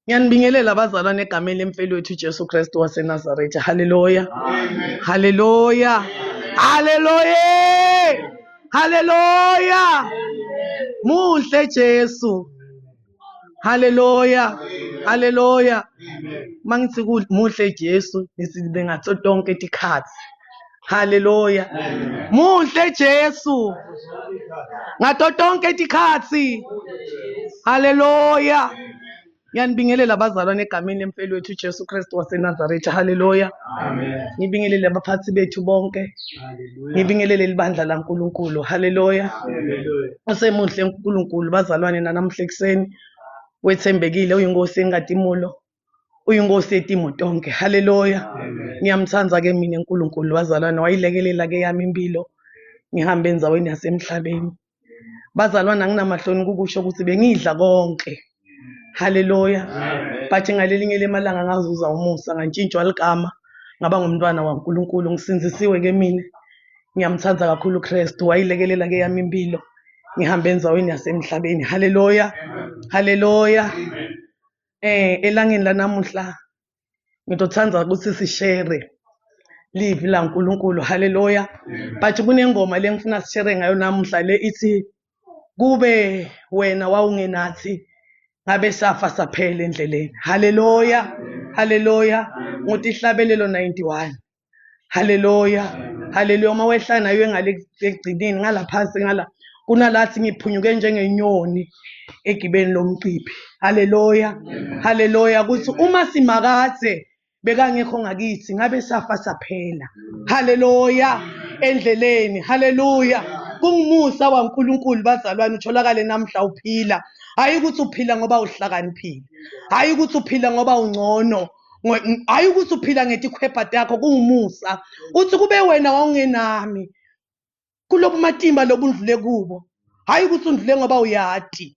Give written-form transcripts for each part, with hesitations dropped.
Ngiyanibingelela abazalwane egameni lemfelo wethu Jesu Kristu waseNazaretha. Haleluya. Amen. Haleluya. Haleluya. Haleluya. Muhle Jesu. Haleluya. Haleluya. Mangithi muhle Jesu nisibe ngaso tonke tikhathi. Haleluya. Muhle Jesu. Ngato tonke tikhathi. Haleluya. Ngiyanibingelela abazalwane egameni lemfelo wethu Jesu Kristu waseNazaretha. Haleluya. Amen. Ngibingelele abaphathi bethu bonke. Ngibingelele libandla laNkulunkulu. Haleluya. Usemuhle uNkulunkulu bazalwane namhla ekseni. Wethembekile uyinkosi engadimulo. Uyinkosi yetimo tonke. Haleluya. Ngiyamthanda ke mina uNkulunkulu bazalwane wayilekelela ke yami impilo. Ngihambe enzaweni yasemhlabeni. Bazalwane anginamahloni kukusho ukuthi bengidla konke. Haleluya. Bathi ngalelinye lemalanga ngazuza umusa ngantshintshwa ligama ngaba ngumntwana waNkulunkulu ngisinzisiwe ke mina. Ngiyamthanda kakhulu uKristu wayilekelela ke yami impilo. Ngihambe enzaweni yasemhlabeni. Haleluya. Haleluya. Elangeni lanamuhla ngitothanda ukuthi sishare live la uNkulunkulu. Haleluya. But kunengoma lengifuna sishare ngayo namuhla le ithi kube wena wawungenathi ngabe safa saphela endleleni. Haleluya. Haleluya. Nguthi ihlabelelo 91. Haleluya. Haleluya. Uma wehlana nayo engale egcineni ngalaphansi ngala kunalathi ngiphunyuke njengenyoni egibeni lomciphi. Haleluya. Haleluya. Kuthi uma simakathe bekangekho ngakithi ngabe safa saphela. Haleluya. Endleleni. Haleluya. Kungumusa waNkulunkulu bazalwane utholakale namhla uphila. Hayi ukuthi uphila ngoba uhlakaniphile. Hayi ukuthi uphila ngoba ungcono. Hayi ukuthi uphila ngetikhwepha takho kungumusa. Uthi kube wena wawungenami. Kulobu matimba lobundlule kubo. Hayi ukuthi undlule ngoba uyati.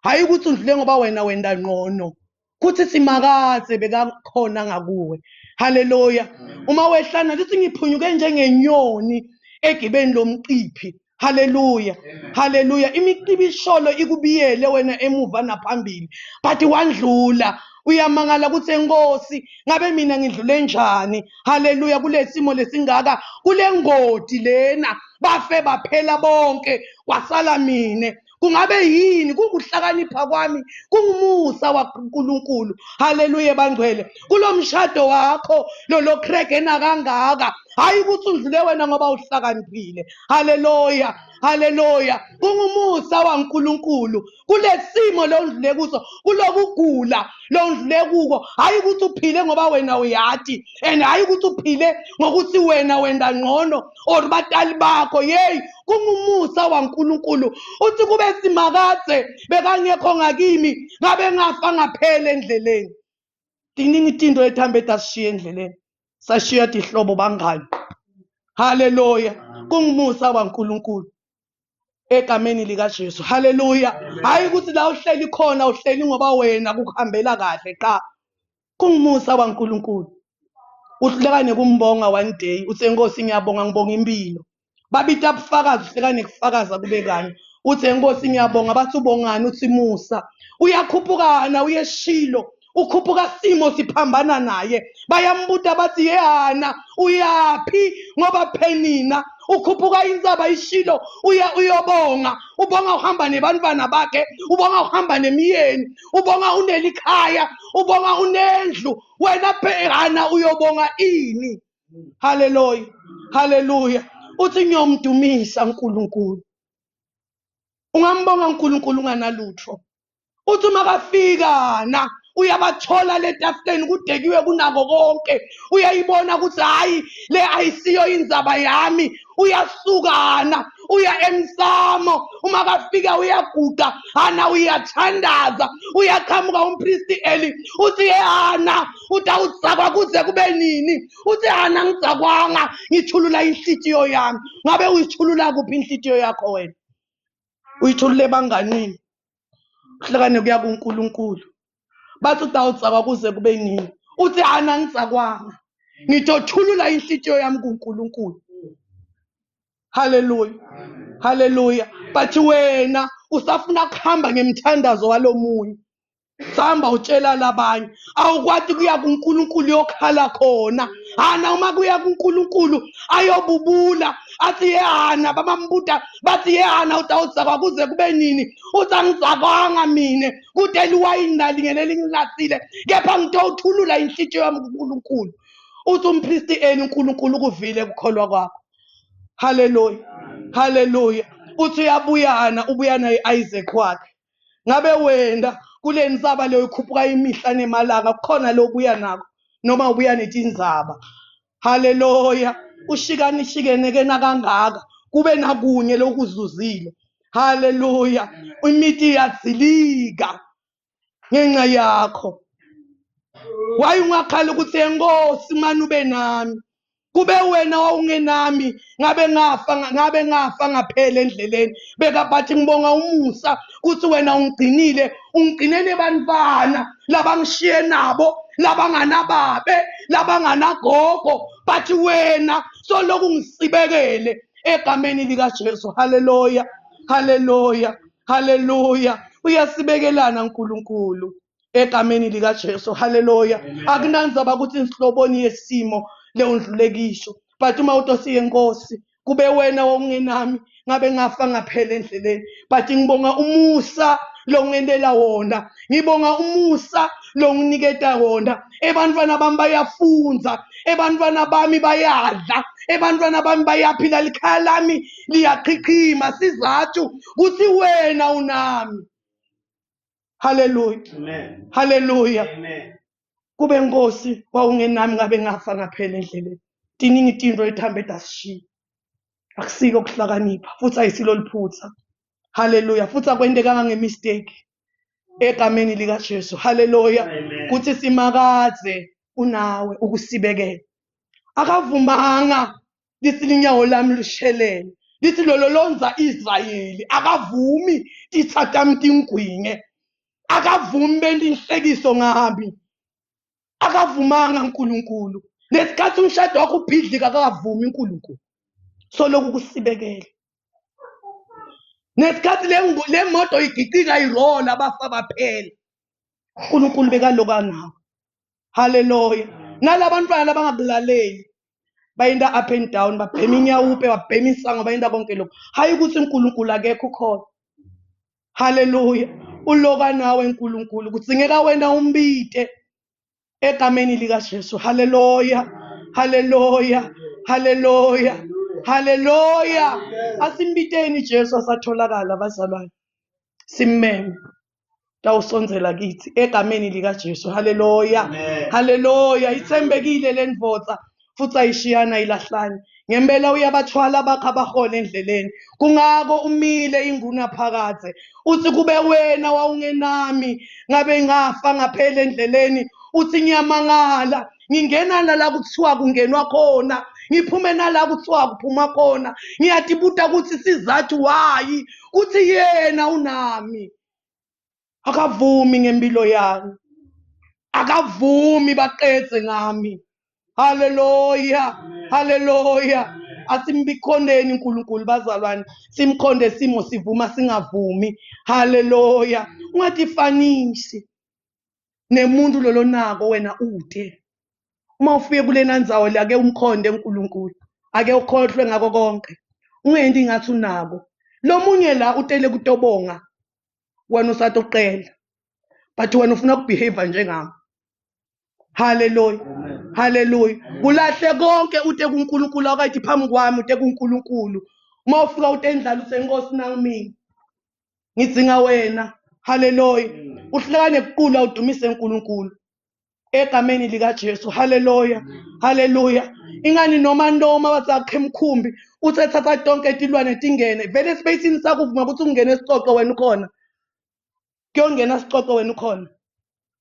Hayi ukuthi undlule ngoba wena wenda ngcono. Kuthi simakathe bekakhona ngakuwe. Haleluya. Uma wehlana lithi ngiphunyuke njengenyoni egibeni lomciphi. Haleluya. Haleluya. Imicibisholo ikubiyele wena emuva naphambili. But wandlula. Uyamangala ukuthi enkosi ngabe mina ngidlule njani. Haleluya. Kulesimo lesingaka kule ngodi lena bafe baphela bonke wasala mine. Kungabe yini kunguhlakanipha kwami kungumusa waNkulunkulu. Haleluya bangcwele. Kulomshado wakho lo khregena kangaka. Hayi ukuthi undlule wena ngoba uhlakaniphile. Haleluya. Haleluya. Kungumusa waNkulunkulu. Kulesimo londlule kuso kulokugula londlule kuko. Hayi ukuthi uphile ngoba wena uyati. And hayi ukuthi uphile ngokuthi wena wenda ngcono or batali bakho. Hey, kungumusa waNkulunkulu. Uthi kube simakathe bekangekho ngakimi ngabe ngafa ngaphela endleleni. Tiningi itinto ethambe tashiya endleleni. Sashiya dihlobo bangani. Haleluya. Kungumusa waNkulunkulu. Egameni lika Jesu. Haleluya. Hayi ukuthi la uhleli khona uhleli ngoba wena kukuhambela kahle qha. Kungumusa waNkulunkulu. Uhlekane kumbonga one day uthi enkosi ngiyabonga ngibonga impilo. Babita ubufakazi uhlekane kufakaza kube kanye. Uthi enkosi ngiyabonga bathi ubongani uthi Musa. Uyakhuphukana uyeshilo. Ukhuphuka simo siphambana naye. Bayambuta bathi yehana uyapi ngoba phenina. Ukhuphuka inzaba ishilo uyobonga. Ubonga uhamba nebantwana bakhe. Ubonga uhamba nemiyeni. Ubonga unelikhaya. Ubonga unendlu. Wena phehana uyobonga ini. Haleluya. Haleluya. Uthi ngiyomdumisa uNkulunkulu. Ungambonga uNkulunkulu unganalutho. Uthi makafika na uyabathola letafuleni kudekiwe kunako konke. Uyayibona ukuthi hayi le ayisiyo inzaba yami. Uyasukana uya emsamo. Uma kafika uyaguqa hana uyathandaza. Uyaqhamuka umpristi Eli uthi yehana utawudzakwa kuze kube nini. Uthi hana ngidzakwanga ngithulula inhlitiyo yami. Ngabe uyithulula kuphi inhlitiyo yakho wena? Uyithulule banganini? Kuhlekane kuya kuNkulunkulu. Bathi utawudzakwa kuze kube nini. Uthi hana ngidzakwanga ngitothulula inhlitiyo yami kuNkulunkulu. Haleluya. Haleluya. But wena usafuna kuhamba ngemthandazo walomunye. sihamba utshela labanye. Awukwati kuya kuNkulunkulu yokhala khona. Hana uma kuya kuNkulunkulu ayobubula athi yehana bamambuta bathi yehana utawuzakwa kuze kube nini uthi angizakwanga mine kude liwayini nalinye lingilahlile kepha ngitowuthulula inhliziyo yami kuNkulunkulu. Uthi umpristi eni uNkulunkulu kuvile kukholwa kwakho. Haleluya, haleluya. Uthi uyabuyana ubuyana Isaac wakhe. Ngabe wena kule nzaba leyo ikhuphuka imihla nemalanga kukhona lo ubuya nakho noma ubuya netinzaba. Haleluya. Ushikanishike na kangaka kube nakunye lokuzuzile. Haleluya. Imithi iyadzilika ngenxa yakho. Wayungakhala ukuthi enkosi mani ube nami. Kube wena wawungenami ngabe ngafa ngaphela endleleni. Beka bathi ngibonga umusa ukuthi wena ungigcinele bantwana labangishiye nabo labanganababe labanganagogo bathi wena soloku ngisibekele egameni lika Jesu. Haleluya, haleluya, haleluya. Uyasibekelana uNkulunkulu egameni lika Jesu. Haleluya. Akunanzaba ukuthi inhloboni yesimo leyo ndlulekisho but uma utosiye Nkosi kube wena wawungenami ngabe ngafa ngaphela endleleni but ngibonga umusa lo ngendela wona. Ngibonga umusa lo nginiketa wona. Ebantwana bami bayafunza, ebantwana bami bayadla, ebantwana bami bayaphila, likhaya lami liyaqhiqhima sizathu ukuthi wena unami. Haleluya, amen, haleluya, amen. Kube Nkosi wawungenami ngabe ngafa ngaphela endleleni. Tiningi tinto ethambe dasishiya. Akusiko kuhlakanipha futhi ayisilo liphutha. Haleluya. Futhi akwendekanga ngemistake egameni lika Jesu. Haleluya. Kuthi simakaze unawe ukusibekela. Akavumanga lithi linyawo lami lishelele. Lithi lolonza Israyeli. Akavumi tithatha mtingwinye. Akavumi bendinhlekiso ngami. Akavumanga uNkulunkulu. Lesikhathi umshado wakho ubhidlika akavumi uNkulunkulu. Soloku kusibekela. Nesikhathi le moto igicika irola abafa baphela. uNkulunkulu bekaloka nawe. Haleluya. Nalabantwana abangakulaleli bayinda up and down babhema inyawupe babhema isango bayinda konke lokho. Hayi ukuthi uNkulunkulu akekho khona. Haleluya. Uloka nawe uNkulunkulu kudzingeka wena umbite egameni lika Jesu. Haleluya, haleluya, haleluya, haleluya. Asimbiteni Jesu asatholakala bazalwane. Simmeme tawusonzela kithi egameni lika Jesu. Haleluya, haleluya. Ithembekile lendvodza futhi ayishiyana ilahlane. Ngempela uyabathwala bakha bahole endleleni. Kungako umile inguna phakathe. Uthi kube wena wawungenami ngabe ngafa ngaphela endleleni. Uthi ngiyamangala ngingena la kuthiwa kungenwa khona. Ngiphume nala kuthiwa kuphuma khona. Ngiyatibuta ukuthi sizathu why uthi yena unami. Akavumi ngempilo yami. Akavumi baqedze ngami. Haleluya, haleluya. Asimbikhondeni uNkulunkulu bazalwane. Simkhonde simo sivuma singavumi. Haleluya. Ungatifanisi nemuntu lolonako wena ude. Uma ufike kulena ndzawo le ake umkhonde uNkulunkulu. Ake ukhohlwe ngako konke. Ungendi ngathi unako. Lo munye la utele kutobonga. Wena usatoqela. But wena ufuna ukubehave njengami. Haleluya, haleluya. Kulahle konke ute kuNkulunkulu akayithi phambi kwami ute kuNkulunkulu. Uma ufika utendlala usenkosi nangimini. Ngidzinga wena. Haleluya. Uhlakane kuqula udumise uNkulunkulu egameni lika Jesu. Haleluya, haleluya. Ingani noma bazakhe emkhumbi uthethatha tonke tilwane tingene. Vele esipacini sakuvuma ukuthi ungene esicoco wena ukhona. Kuyongena sicoco wena ukhona.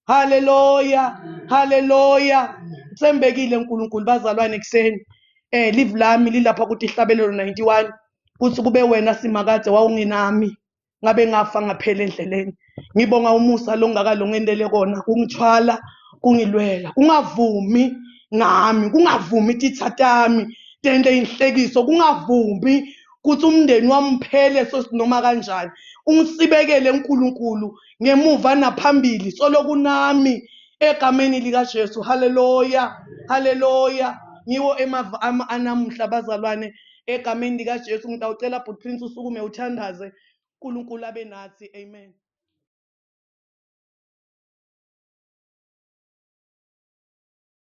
Haleluya, haleluya. Sembekile uNkulunkulu bazalwane kuseni. Live lami lilapha ukuthi ihlabelelo 91 kuthi kube wena simakade wawungenami ngabe ngafa ngaphela endleleni. Ngibonga umusa longakalongendele kona kungithwala kungilwela. Ungavumi ngami, kungavumi tithathami tende inhlekiso, kungavumi kuthi umndeni wami phele noma kanjani. ungisibekele uNkulunkulu ngemuva naphambili soloku nami egameni likaJesu. Haleluya, haleluya. Ngiwo emava anamuhla bazalwane, egameni likaJesu ngidawucela Bhuti Prince usukume uthandaze. uNkulunkulu abe nathi, amen.